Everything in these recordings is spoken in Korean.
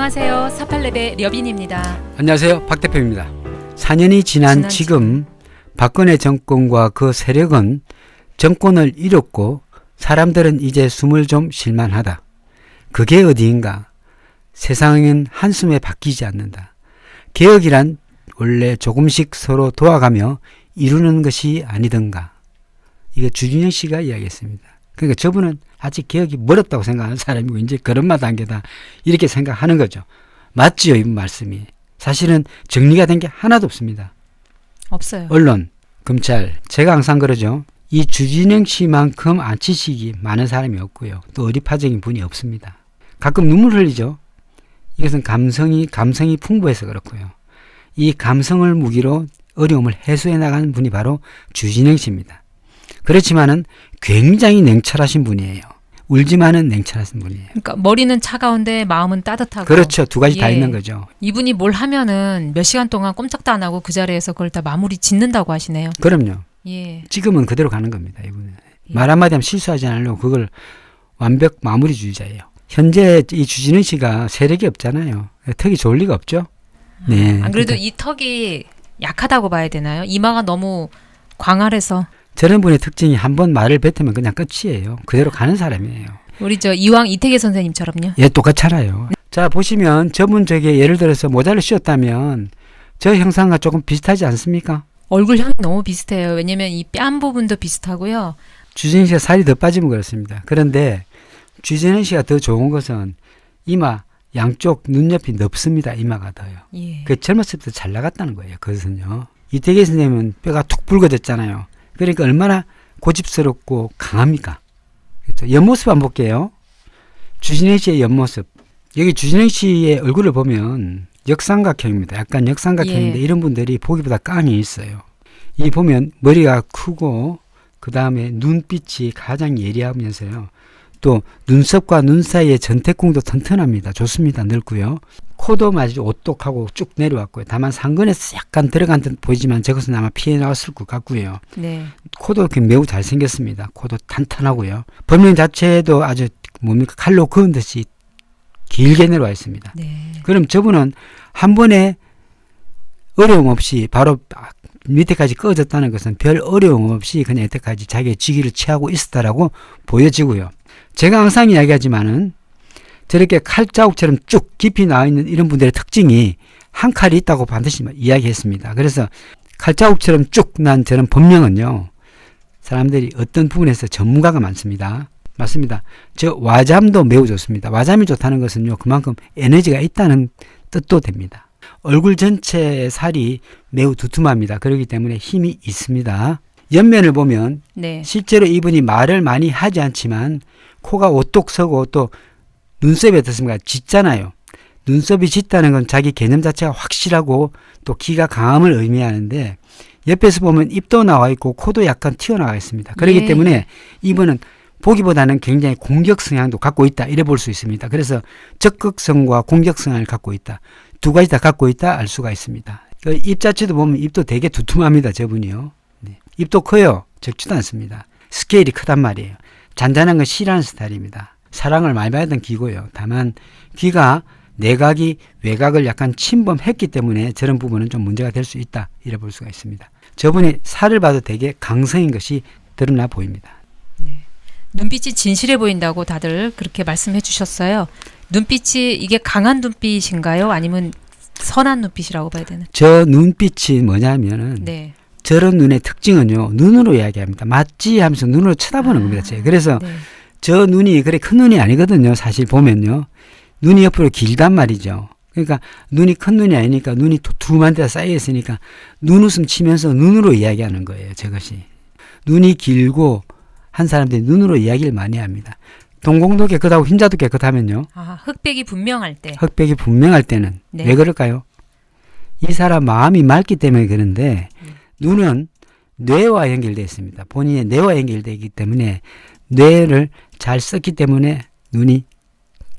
안녕하세요. 48렙의 려빈입니다. 안녕하세요. 박 대표입니다. 4년이 지난 지금 박근혜 정권과 그 세력은 정권을 잃었고 사람들은 이제 숨을 좀 쉴만하다. 그게 어디인가? 세상은 한숨에 바뀌지 않는다. 개혁이란 원래 조금씩 서로 도와가며 이루는 것이 아니던가. 이거 주진영 씨가 이야기했습니다. 그러니까 저분은 아직 개혁이 멀었다고 생각하는 사람이고 이제 걸음마 단계다 이렇게 생각하는 거죠. 맞지요, 이 말씀이. 사실은 정리가 된 게 하나도 없습니다. 없어요. 언론, 검찰, 제가 항상 그러죠. 이 주진영 씨만큼 안치식이 많은 사람이 없고요. 또 어리파적인 분이 없습니다. 가끔 눈물 흘리죠. 이것은 감성이 풍부해서 그렇고요. 이 감성을 무기로 어려움을 해소해 나가는 분이 바로 주진영 씨입니다. 그렇지만은 굉장히 냉철하신 분이에요. 울지만은 냉철하신 분이에요. 그러니까 머리는 차가운데 마음은 따뜻하고. 그렇죠. 두 가지 다 있는 거죠. 이분이 뭘 하면은 몇 시간 동안 꼼짝도 안 하고 그 자리에서 그걸 다 마무리 짓는다고 하시네요. 그럼요. 예. 지금은 그대로 가는 겁니다. 이분은. 예. 말 한마디 하면 실수하지 않으려고 그걸 완벽 마무리주의자예요. 현재 이 주진우 씨가 세력이 없잖아요. 턱이 좋을 리가 없죠. 네. 안 그래도 이 턱이 약하다고 봐야 되나요? 이마가 너무 광활해서. 저런 분의 특징이 한번 말을 뱉으면 그냥 끝이에요. 그대로 가는 사람이에요. 우리 저 이왕 이태계 선생님처럼요. 예, 똑같잖아요. 자, 보시면 저분 저게 예를 들어서 모자를 씌웠다면 저 형상과 조금 비슷하지 않습니까? 얼굴형이 너무 비슷해요. 왜냐면 이 뺨 부분도 비슷하고요. 주진우 씨가 살이 더 빠지면 그렇습니다. 그런데 주진우 씨가 더 좋은 것은 이마 양쪽 눈옆이 넓습니다. 이마가 더요. 예. 그 젊었을 때 잘 나갔다는 거예요. 그것은요. 이태계 선생님은 뼈가 툭 붉어졌잖아요. 그러니까 얼마나 고집스럽고 강합니까? 그렇죠? 옆모습 한번 볼게요. 주진우 씨의 옆모습. 여기 주진우 씨의 얼굴을 보면 역삼각형입니다. 약간 역삼각형인데 예. 이런 분들이 보기보다 깡이 있어요. 이 보면 머리가 크고 그 다음에 눈빛이 가장 예리하면서요. 또 눈썹과 눈 사이의 전태궁도 튼튼합니다. 좋습니다. 넓고요. 코도 아주 오똑하고 쭉 내려왔고요. 다만 상근에서 약간 들어간 듯 보이지만 저것은 아마 피해 나왔을 것 같고요. 네. 코도 매우 잘생겼습니다. 코도 탄탄하고요. 법령 자체도 아주 뭡니까 칼로 그은 듯이 길게 내려와 있습니다. 네. 그럼 저분은 한 번에 어려움 없이 바로 밑에까지 꺼졌다는 것은 별 어려움 없이 그냥 여태까지 자기의 직위를 취하고 있었다라고 보여지고요. 제가 항상 이야기하지만은 저렇게 칼자국처럼 쭉 깊이 나와 있는 이런 분들의 특징이 한 칼이 있다고 반드시 이야기했습니다. 그래서 칼자국처럼 쭉 난 저런 법령은요, 사람들이 어떤 부분에서 전문가가 많습니다. 맞습니다. 저 와잠도 매우 좋습니다. 와잠이 좋다는 것은요, 그만큼 에너지가 있다는 뜻도 됩니다. 얼굴 전체의 살이 매우 두툼합니다. 그렇기 때문에 힘이 있습니다. 옆면을 보면 네. 실제로 이분이 말을 많이 하지 않지만 코가 오똑 서고 또 눈썹이 어떻습니까? 짙잖아요. 눈썹이 짙다는 건 자기 개념 자체가 확실하고 또 기가 강함을 의미하는데 옆에서 보면 입도 나와 있고 코도 약간 튀어나와 있습니다. 그렇기 예. 때문에 이분은 보기보다는 굉장히 공격 성향도 갖고 있다 이래 볼 수 있습니다. 그래서 적극성과 공격 성향을 갖고 있다. 두 가지 다 갖고 있다 알 수가 있습니다. 그 입 자체도 보면 입도 되게 두툼합니다. 저분이요. 네. 입도 커요. 적지도 않습니다. 스케일이 크단 말이에요. 잔잔한 건 싫어하는 스타일입니다. 사랑을 많이 받았던 귀고요. 다만 귀가 내각이 외각을 약간 침범했기 때문에 저런 부분은 좀 문제가 될 수 있다 이래 볼 수가 있습니다. 저분이 살을 봐도 되게 강성인 것이 드러나 보입니다. 네. 눈빛이 진실해 보인다고 다들 그렇게 말씀해 주셨어요. 눈빛이 이게 강한 눈빛인가요? 아니면 선한 눈빛이라고 봐야 되나? 저 눈빛이 뭐냐면은 네. 저런 눈의 특징은요. 눈으로 이야기합니다. 맞지 하면서 눈으로 쳐다보는 겁니다. 그래서 네. 저 눈이 그래 큰 눈이 아니거든요. 사실 보면요. 눈이 옆으로 길단 말이죠. 그러니까 눈이 큰 눈이 아니니까 눈이 두툼한 데가 쌓여 있으니까 눈웃음 치면서 눈으로 이야기하는 거예요. 저것이. 눈이 길고 한 사람들이 눈으로 이야기를 많이 합니다. 동공도 깨끗하고 흰자도 깨끗하면요. 아, 흑백이 분명할 때. 흑백이 분명할 때는 네. 왜 그럴까요? 이 사람 마음이 맑기 때문에 그런데 눈은 뇌와 연결되어 있습니다. 본인의 뇌와 연결되어 있기 때문에 뇌를 잘 썼기 때문에 눈이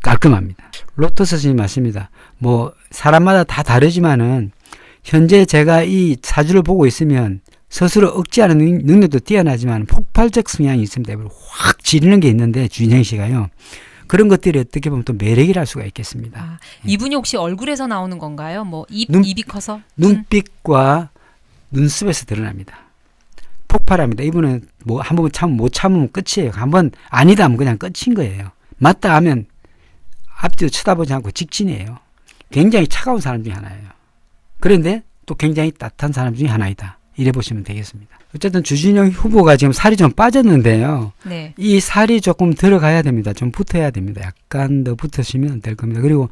깔끔합니다. 로터 스님 맞습니다. 뭐 사람마다 다 다르지만은 현재 제가 이 사주를 보고 있으면 스스로 억제하는 능력도 뛰어나지만 폭발적 성향이 있습니다. 확 지르는 게 있는데 주인영 씨가요. 그런 것들이 어떻게 보면 또 매력이랄 수가 있겠습니다. 아, 이분이 혹시 얼굴에서 나오는 건가요? 뭐 입이 커서? 눈빛과 눈썹에서 드러납니다. 폭발합니다. 이분은 뭐 한 번 못 참으면 끝이에요. 한번 아니다 하면 그냥 끝인 거예요. 맞다 하면 앞뒤로 쳐다보지 않고 직진이에요. 굉장히 차가운 사람 중에 하나예요. 그런데 또 굉장히 따뜻한 사람 중에 하나이다. 이래 보시면 되겠습니다. 어쨌든 주진영 후보가 지금 살이 좀 빠졌는데요. 네. 이 살이 조금 들어가야 됩니다. 좀 붙어야 됩니다. 약간 더 붙으시면 될 겁니다. 그리고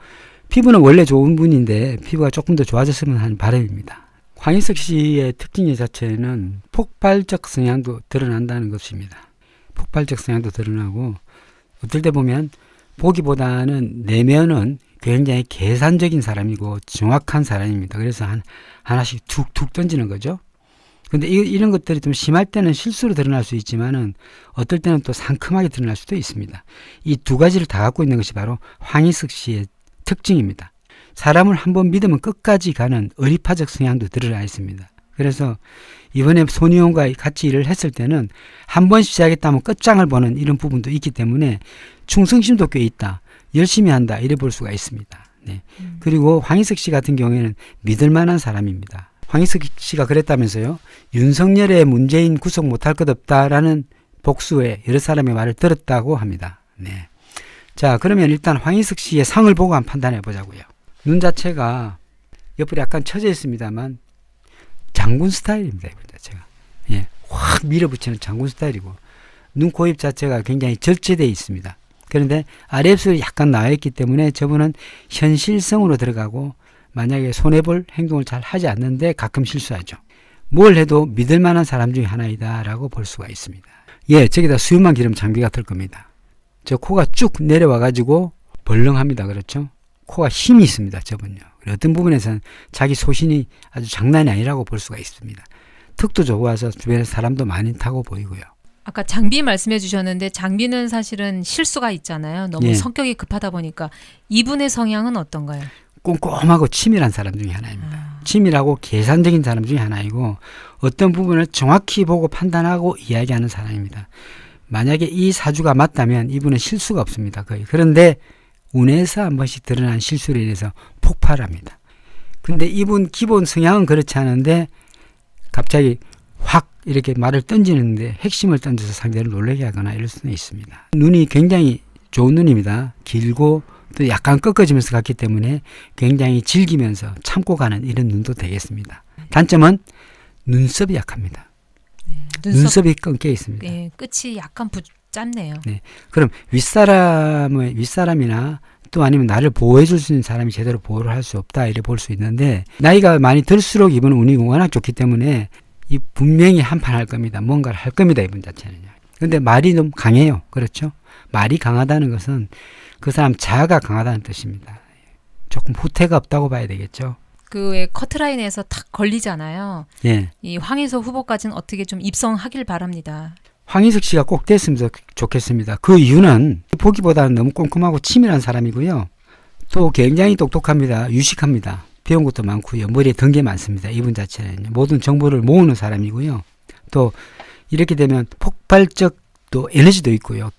피부는 원래 좋은 분인데 피부가 조금 더 좋아졌으면 하는 바람입니다. 황희석 씨의 특징 자체는 폭발적 성향도 드러난다는 것입니다. 폭발적 성향도 드러나고 어떨 때 보면 보기보다는 내면은 굉장히 계산적인 사람이고 정확한 사람입니다. 그래서 하나씩 툭툭 던지는 거죠. 근데 이런 것들이 좀 심할 때는 실수로 드러날 수 있지만은 어떨 때는 또 상큼하게 드러날 수도 있습니다. 이 두 가지를 다 갖고 있는 것이 바로 황희석 씨의 특징입니다. 사람을 한번 믿으면 끝까지 가는 의리파적 성향도 드러나 있습니다. 그래서 이번에 손희용과 같이 일을 했을 때는 한 번 시작했다면 끝장을 보는 이런 부분도 있기 때문에 충성심도 꽤 있다. 열심히 한다. 이래 볼 수가 있습니다. 네. 그리고 황희석 씨 같은 경우에는 믿을 만한 사람입니다. 황희석 씨가 그랬다면서요. 윤석열의 문재인 구속 못할 것 없다라는 복수에 여러 사람의 말을 들었다고 합니다. 네. 자, 그러면 일단 황희석 씨의 상을 보고 한번 판단해 보자고요. 눈 자체가 옆으로 약간 처져 있습니다만 장군 스타일입니다. 이분 자체가. 예, 확 밀어붙이는 장군 스타일이고 눈, 코, 입 자체가 굉장히 절제되어 있습니다. 그런데 아랫입술이 약간 나와 있기 때문에 저분은 현실성으로 들어가고 만약에 손해볼 행동을 잘 하지 않는데 가끔 실수하죠. 뭘 해도 믿을 만한 사람 중에 하나이다라고 볼 수가 있습니다. 예, 저기다 수유만 기름 장비가 들 겁니다. 저 코가 쭉 내려와가지고 벌렁합니다. 그렇죠? 코가 힘이 있습니다. 저분요. 어떤 부분에서는 자기 소신이 아주 장난이 아니라고 볼 수가 있습니다. 턱도 좋아서 주변에 사람도 많이 타고 보이고요. 아까 장비 말씀해 주셨는데 장비는 사실은 실수가 있잖아요. 너무 예. 성격이 급하다 보니까 이분의 성향은 어떤가요? 꼼꼼하고 치밀한 사람 중에 하나입니다. 치밀하고 계산적인 사람 중에 하나이고 어떤 부분을 정확히 보고 판단하고 이야기하는 사람입니다. 만약에 이 사주가 맞다면 이분은 실수가 없습니다. 거의. 그런데 운에서 한 번씩 드러난 실수로 인해서 폭발합니다. 근데 이분 기본 성향은 그렇지 않은데 갑자기 확 이렇게 말을 던지는데 핵심을 던져서 상대를 놀라게 하거나 이럴 수는 있습니다. 눈이 굉장히 좋은 눈입니다. 길고 또 약간 꺾어지면서 갔기 때문에 굉장히 즐기면서 참고 가는 이런 눈도 되겠습니다. 단점은 눈썹이 약합니다. 눈썹이 끊겨 있습니다. 네, 끝이 약간 짧네요. 네. 그럼 윗사람이나 또 아니면 나를 보호해 줄 수 있는 사람이 제대로 보호를 할 수 없다 이래 볼 수 있는데 나이가 많이 들수록 이분은 운이 워낙 좋기 때문에 이 분명히 한판 할 겁니다. 뭔가를 할 겁니다. 이분 자체는요. 근데 말이 좀 강해요. 그렇죠? 말이 강하다는 것은 그 사람 자아가 강하다는 뜻입니다. 조금 후퇴가 없다고 봐야 되겠죠. 그 왜 커트라인에서 탁 걸리잖아요. 예. 이 황희석 후보까지는 어떻게 좀 입성하길 바랍니다. 황희석 씨가 꼭 됐으면 좋겠습니다. 그 이유는 보기보다는 너무 꼼꼼하고 치밀한 사람이고요. 또 굉장히 똑똑합니다. 유식합니다. 배운 것도 많고요. 머리에 든 게 많습니다. 이분 자체는 모든 정보를 모으는 사람이고요. 또 이렇게 되면 폭발적 또 에너지도 있고요.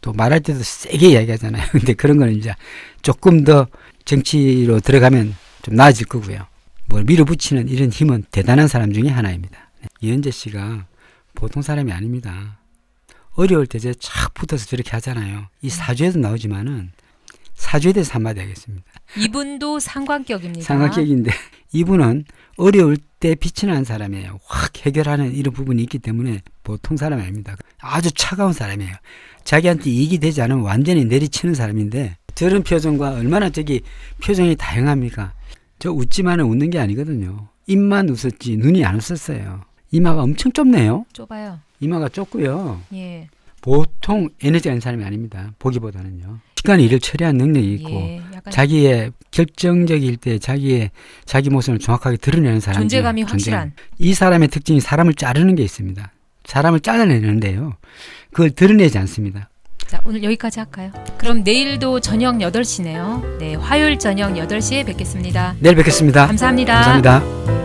또 말할 때도 세게 이야기하잖아요. 근데 그런 거는 이제 조금 더 정치로 들어가면 좀 나아질 거고요. 뭘 밀어붙이는 이런 힘은 대단한 사람 중에 하나입니다. 이은재 씨가 보통 사람이 아닙니다. 어려울 때 착 붙어서 저렇게 하잖아요. 이 사주에도 나오지만은 사주에 대해서 한마디 하겠습니다. 이분도 상관격입니다. 상관격인데 이분은 어려울 때 빛이 나는 사람이에요. 확 해결하는 이런 부분이 있기 때문에 보통 사람이 아닙니다. 아주 차가운 사람이에요. 자기한테 이익이 되지 않으면 완전히 내리치는 사람인데 저런 표정과 얼마나 표정이 다양합니까? 저 웃지만은 웃는 게 아니거든요. 입만 웃었지 눈이 안 웃었어요. 이마가 엄청 좁네요. 좁아요. 이마가 좁고요. 예. 보통 에너지가 있는 사람이 아닙니다. 보기보다는요. 시간에 일을 처리한 능력이 있고 예, 약간 자기의 결정적일 때 자기 모습을 정확하게 드러내는 사람. 존재감이 확실한. 이 사람의 특징이 사람을 자르는 게 있습니다. 사람을 잘라내는데요. 그걸 드러내지 않습니다. 자, 오늘 여기까지 할까요? 그럼 내일도 저녁 8시네요. 네, 화요일 저녁 8시에 뵙겠습니다. 내일 뵙겠습니다. 감사합니다. 감사합니다.